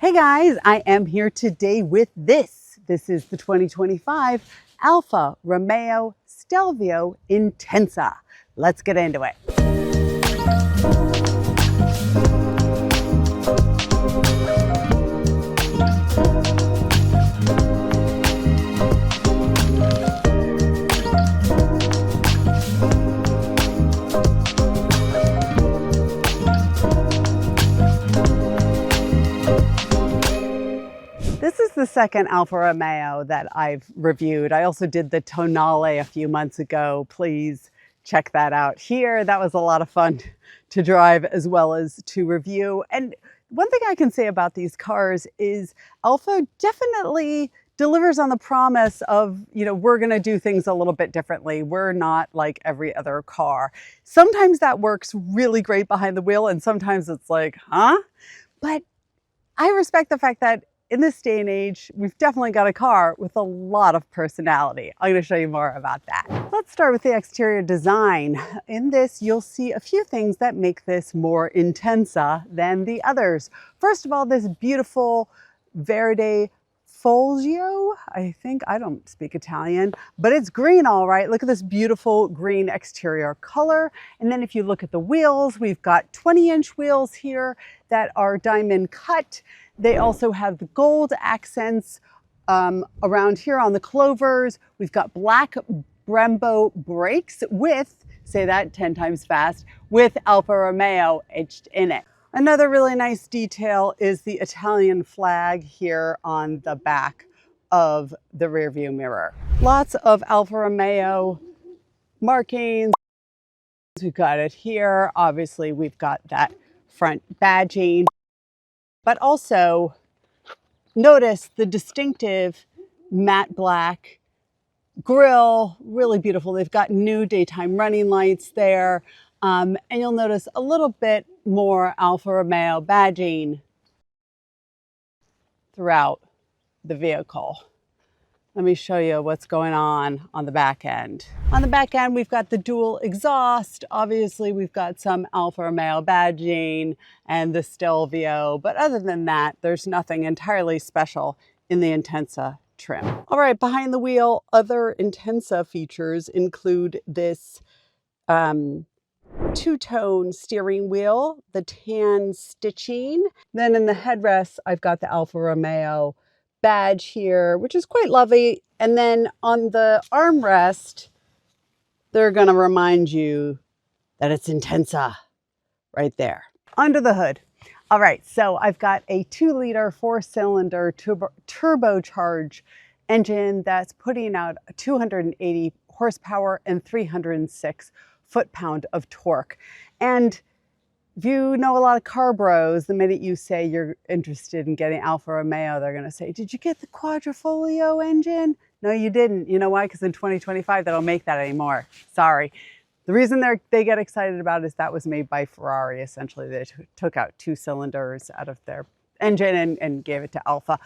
Hey guys, I am here today with this. This is the 2025 Alfa Romeo Stelvio Intensa. Let's get into it. This is the second Alfa Romeo that I've reviewed. I also did the Tonale a few months ago. Please check that out here. That was a lot of fun to drive as well as to review. And one thing I can say about these cars is Alfa definitely delivers on the promise of, we're going to do things a little bit differently. We're not like every other car. Sometimes that works really great behind the wheel, and sometimes it's like, huh? But I respect the fact that in this day and age, we've definitely got a car with a lot of personality. I'm going to show you more about that. Let's start with the exterior design. In this, you'll see a few things that make this more intensa than the others. First of all, this beautiful Verde Folgio. I don't speak Italian, but it's green all right. Look at this beautiful green exterior color. And then if you look at the wheels, we've got 20-inch wheels here that are diamond cut. They also have the gold accents around here on the clovers. We've got black Brembo brakes with, say that 10 times fast, with Alfa Romeo etched in it. Another really nice detail is the Italian flag here on the back of the rearview mirror. Lots of Alfa Romeo markings. We've got it here. Obviously, we've got that front badging. But also notice the distinctive matte black grille, really beautiful. They've got new daytime running lights there. And you'll notice a little bit more Alfa Romeo badging throughout the vehicle. Let me show you what's going on the back end. On the back end, we've got the dual exhaust. Obviously, we've got some Alfa Romeo badging and the Stelvio, but other than that, there's nothing entirely special in the Intensa trim. All right, behind the wheel, other Intensa features include this two-tone steering wheel, the tan stitching. Then in the headrest, I've got the Alfa Romeo badge here, which is quite lovely. And then on the armrest, they're going to remind you that it's Intensa right there. Under the hood. All right, so I've got a 2-liter 4-cylinder turbocharged engine that's putting out 280 horsepower and 306 foot-pound of torque. And if you know a lot of car bros, the minute you say you're interested in getting Alfa Romeo, they're going to say, did you get the Quadrifoglio engine? No, you didn't. You know why? Because in 2025, they don't make that anymore. Sorry. The reason they get excited about it is that was made by Ferrari. Essentially, they took out 2 cylinders out of their engine and gave it to Alfa.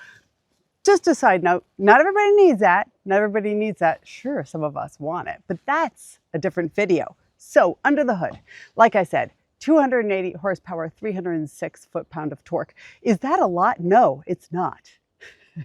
Just a side note, not everybody needs that. Not everybody needs that. Sure, some of us want it, but that's a different video. So under the hood, like I said, 280 horsepower, 306 foot-pound of torque. Is that a lot? No, it's not.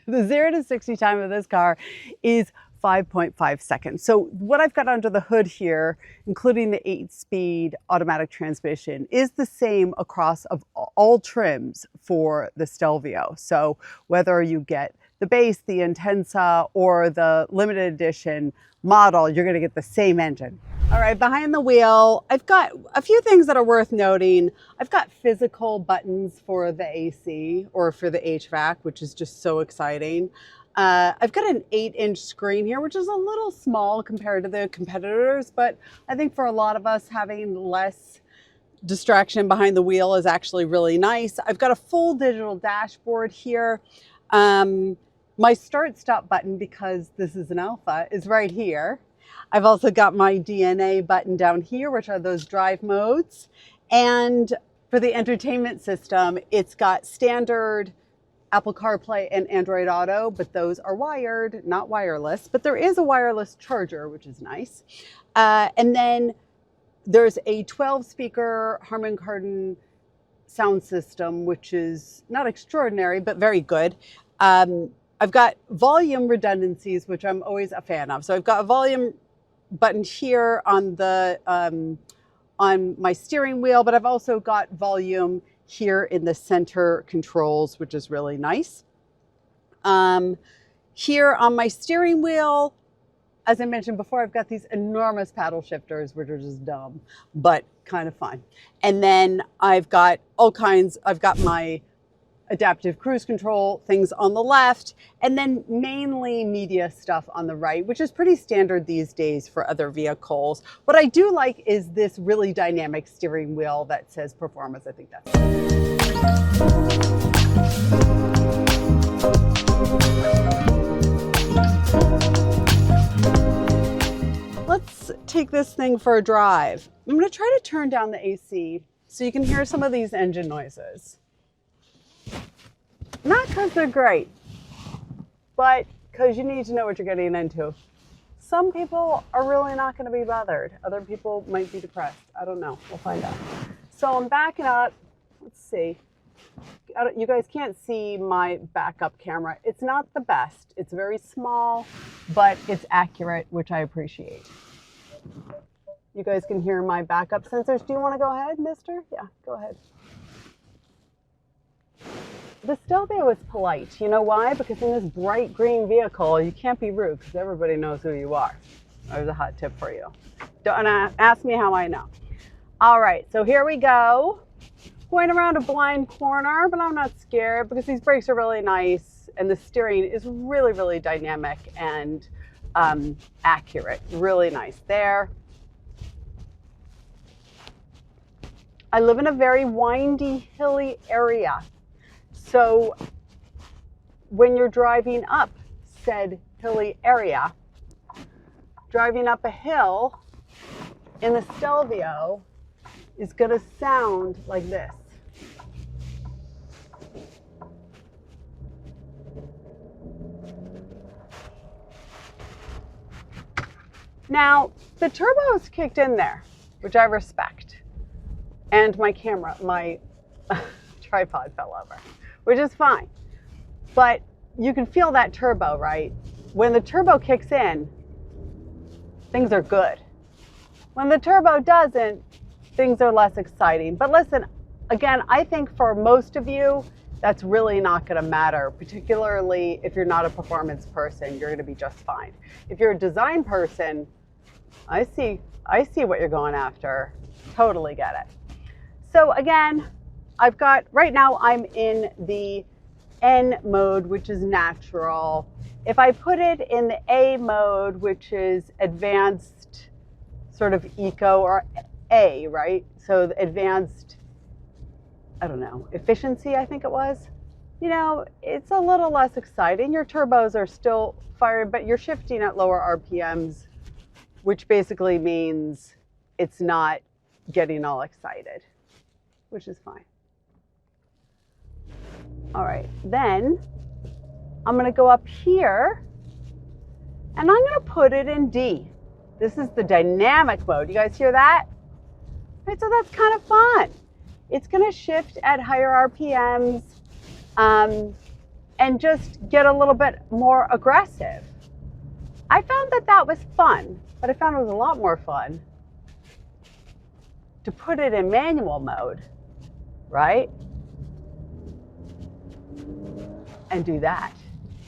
The 0 to 60 time of this car is 5.5 seconds. So what I've got under the hood here, including the 8-speed automatic transmission, is the same across of all trims for the Stelvio. So whether you get the base, the Intensa, or the limited edition model, you're going to get the same engine. All right, behind the wheel, I've got a few things that are worth noting. I've got physical buttons for the AC or for the HVAC, which is just so exciting. I've got an 8-inch screen here, which is a little small compared to the competitors, but I think for a lot of us, having less distraction behind the wheel is actually really nice. I've got a full digital dashboard here. My start-stop button, because this is an Alfa, is right here. I've also got my DNA button down here, which are those drive modes. And for the entertainment system, it's got standard Apple CarPlay and Android Auto, but those are wired, not wireless. But there is a wireless charger, which is nice. And then there's a 12-speaker Harman Kardon sound system, which is not extraordinary, but very good. I've got volume redundancies, which I'm always a fan of. So I've got a volume button here on the on my steering wheel, but I've also got volume here in the center controls, which is really nice. Here on my steering wheel, as I mentioned before, I've got these enormous paddle shifters, which are just dumb, but kind of fun. And then I've got all kinds, I've got my adaptive cruise control things on the left, and then mainly media stuff on the right, which is pretty standard these days for other vehicles. What I do like is this really dynamic steering wheel that says performance. I think that's Let's take this thing for a drive. I'm going to try to turn down the AC so you can hear some of these engine noises. Not because they're great, but because you need to know what you're getting into. Some people are really not going to be bothered. Other people might be depressed. I don't know. We'll find out. So I'm backing up. Let's see. You guys can't see my backup camera. It's not the best. It's very small, but it's accurate, which I appreciate. You guys can hear my backup sensors. Do you want to go ahead, mister? Yeah, go ahead. The Stelvio is polite. You know why? Because in this bright green vehicle, you can't be rude because everybody knows who you are. There's a hot tip for you. Don't ask me how I know. All right, so here we go. Going around a blind corner, but I'm not scared because these brakes are really nice and the steering is really, really dynamic and accurate. Really nice there. I live in a very windy, hilly area. So when you're driving up said hilly area, driving up a hill in the Stelvio is going to sound like this. Now, the turbo's kicked in there, which I respect. And my camera, my tripod fell over, which is fine. But you can feel that turbo, right? When the turbo kicks in, things are good. When the turbo doesn't, things are less exciting. But listen, again, I think for most of you, that's really not going to matter, particularly if you're not a performance person, you're going to be just fine. If you're a design person, I see what you're going after. Totally get it. So again, I've got, right now I'm in the N mode, which is natural. If I put it in the A mode, which is advanced sort of eco, or A, right? So the advanced, I don't know, efficiency, I think it was. You know, it's a little less exciting. Your turbos are still firing, but you're shifting at lower RPMs, which basically means it's not getting all excited, which is fine. All right, then I'm going to go up here and I'm going to put it in D. This is the dynamic mode. You guys hear that? Right, so that's kind of fun. It's going to shift at higher RPMs and just get a little bit more aggressive. I found that that was fun, but I found it was a lot more fun to put it in manual mode, right? And do that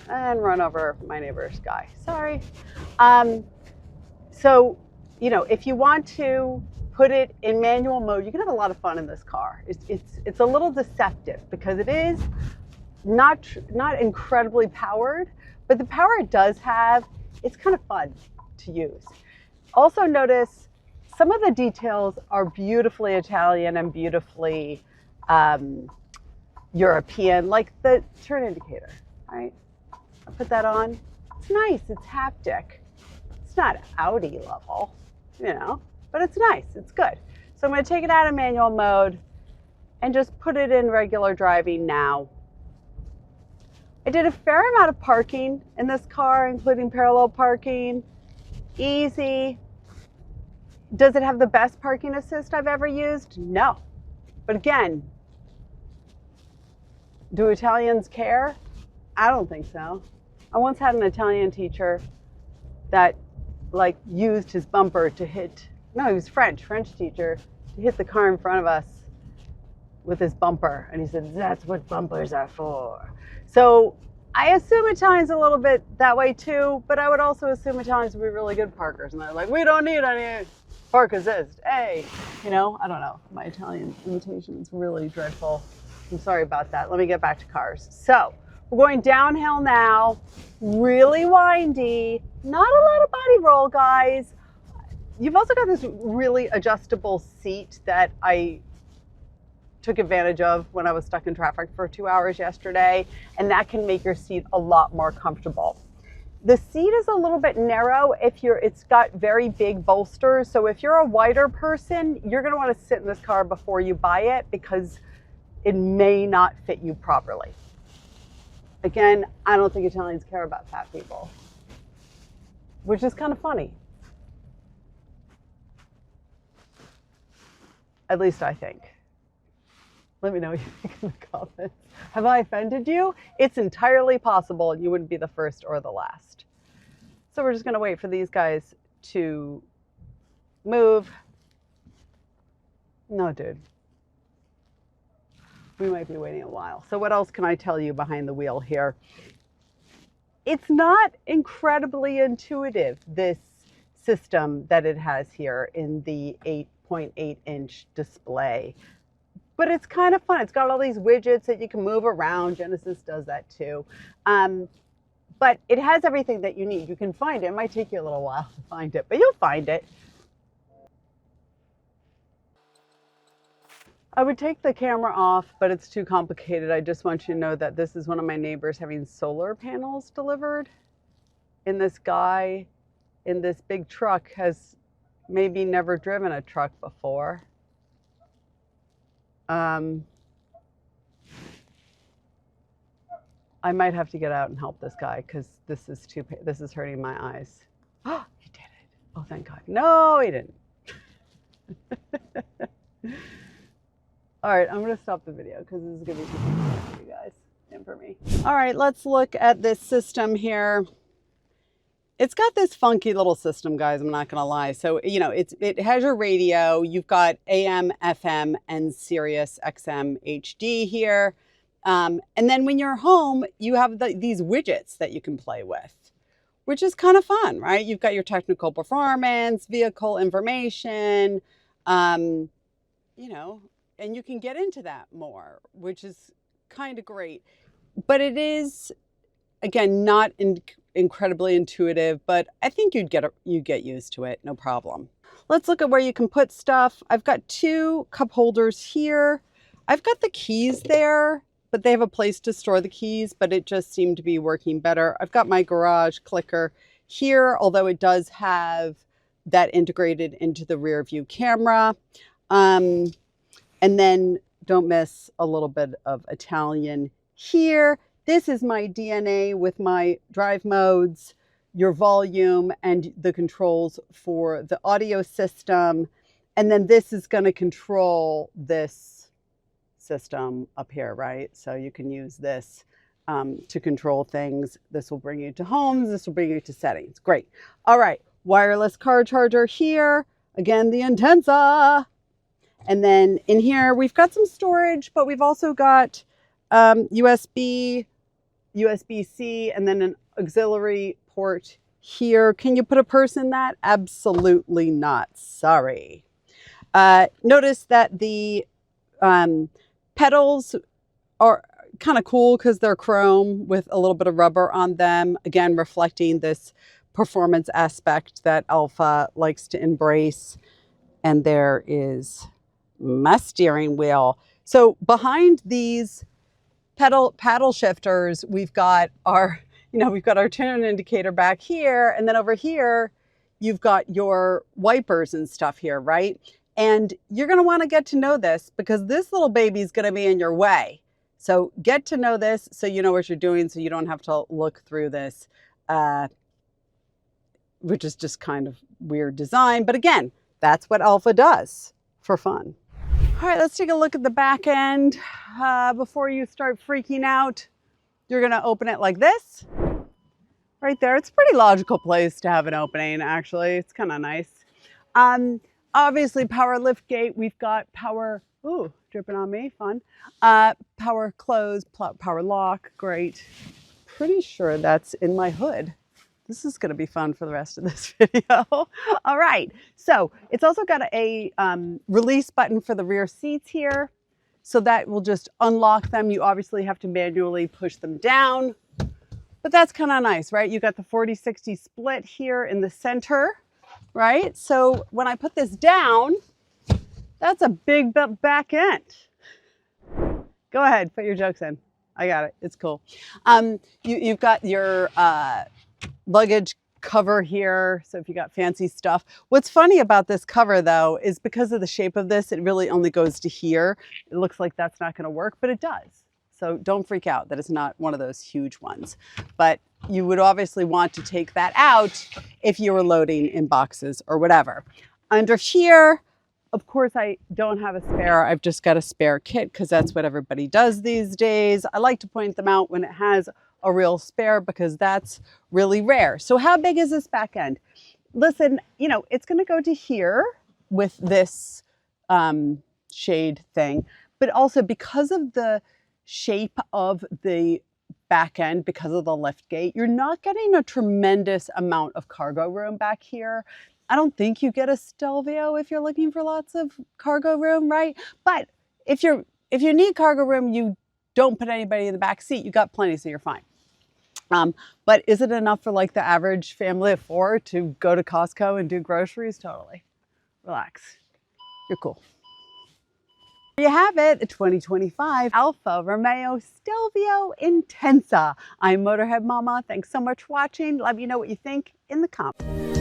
and run over my neighbor's guy. Sorry. So, you know, if you want to put it in manual mode, you can have a lot of fun in this car. It's a little deceptive because it is not incredibly powered, but the power it does have, it's kind of fun to use. Also notice some of the details are beautifully Italian and beautifully European, like the turn indicator, right? I put that on. It's nice, it's haptic. It's not Audi level, you know, but it's nice, it's good. So I'm going to take it out of manual mode and just put it in regular driving now. I did a fair amount of parking in this car, including parallel parking. Easy. Does it have the best parking assist I've ever used? No. But again, Do Italians care? I don't think so. I once had an Italian teacher that like used his bumper to hit, no, he was French teacher, to hit the car in front of us with his bumper. And he said, that's what bumpers are for. So I assume Italians a little bit that way too, but I would also assume Italians would be really good parkers. And they're like, we don't need any park assist. Hey, you know, I don't know. My Italian imitation is really dreadful. I'm sorry about that. Let me get back to cars. So we're going downhill now, really windy, not a lot of body roll, guys. You've also got this really adjustable seat that I took advantage of when I was stuck in traffic for 2 hours yesterday, and that can make your seat a lot more comfortable. The seat is a little bit narrow it's got very big bolsters. So if you're a wider person, you're gonna wanna sit in this car before you buy it because it may not fit you properly. Again, I don't think Italians care about fat people, which is kind of funny. At least I think. Let me know what you think in the comments. Have I offended you? It's entirely possible, and you wouldn't be the first or the last. So we're just gonna wait for these guys to move. No, dude. We might be waiting a while. So what else can I tell you behind the wheel here? It's not incredibly intuitive, this system that it has here in the 8.8-inch display. But it's kind of fun. It's got all these widgets that you can move around. Genesis does that too. But it has everything that you need. You can find it. It might take you a little while to find it, but you'll find it. I would take the camera off, but it's too complicated. I just want you to know that this is one of my neighbors having solar panels delivered. And this guy in this big truck has maybe never driven a truck before. I might have to get out and help this guy because this is hurting my eyes. Oh, he did it. Oh, thank God. No, he didn't. All right, I'm gonna stop the video because this is gonna be too much for you guys and for me. All right, let's look at this system here. It's got this funky little system, guys, I'm not gonna lie. So, you know, it has your radio. You've got AM, FM, and Sirius XM HD here. And then when you're home, you have these widgets that you can play with, which is kind of fun, right? You've got your technical performance, vehicle information, you know, and you can get into that more, which is kind of great. But it is, again, not incredibly intuitive, but I think you'd get used to it, no problem. Let's look at where you can put stuff. I've got 2 cup holders here. I've got the keys there, but they have a place to store the keys, but it just seemed to be working better. I've got my garage clicker here, although it does have that integrated into the rear view camera. And then don't miss a little bit of Italian here. This is my DNA with my drive modes, your volume, and the controls for the audio system. And then this is going to control this system up here, right? So you can use this to control things. This will bring you to homes. This will bring you to settings. Great. All right. Wireless car charger here. Again, the Intensa. And then in here, we've got some storage, but we've also got USB, USB-C, and then an auxiliary port here. Can you put a purse in that? Absolutely not. Sorry. Notice that the pedals are kind of cool because they're chrome with a little bit of rubber on them. Again, reflecting this performance aspect that Alfa likes to embrace. And there is my steering wheel. So behind these paddle shifters, we've got our, we've got our turn indicator back here. And then over here, you've got your wipers and stuff here, right? And you're going to want to get to know this because this little baby is going to be in your way. So get to know this so you know what you're doing, so you don't have to look through this, which is just kind of weird design. But again, that's what Alfa does for fun. All right, let's take a look at the back end. Before you start freaking out, you're gonna open it like this. Right there, it's a pretty logical place to have an opening, actually. It's kind of nice. Obviously, power lift gate. We've got power, ooh, dripping on me, fun. Power close, power lock, great. Pretty sure that's in my hood. This is gonna be fun for the rest of this video. All right, so it's also got a release button for the rear seats here. So that will just unlock them. You obviously have to manually push them down, but that's kind of nice, right? You got the 40-60 split here in the center, right? So when I put this down, that's a big back end. Go ahead, put your jokes in. I got it, it's cool. You've got your luggage cover here, so if you got fancy stuff. What's funny about this cover though is because of the shape of this, it really only goes to here. It looks like that's not gonna work, but it does. So don't freak out that it's not one of those huge ones. But you would obviously want to take that out if you were loading in boxes or whatever. Under here, of course, I don't have a spare. I've just got a spare kit because that's what everybody does these days. I like to point them out when it has a real spare because that's really rare. So how big is this back end? Listen, you know, it's going to go to here with this shade thing, but also because of the shape of the back end, because of the lift gate, you're not getting a tremendous amount of cargo room back here. I don't think you get a Stelvio if you're looking for lots of cargo room, right? But if you need cargo room, you don't put anybody in the back seat. You got plenty, so you're fine. But is it enough for like the average family of 4 to go to Costco and do groceries? Totally. Relax. You're cool. There you have it, the 2025 Alfa Romeo Stelvio Intensa. I'm Motorhead Mama. Thanks so much for watching. Let me know what you think in the comments.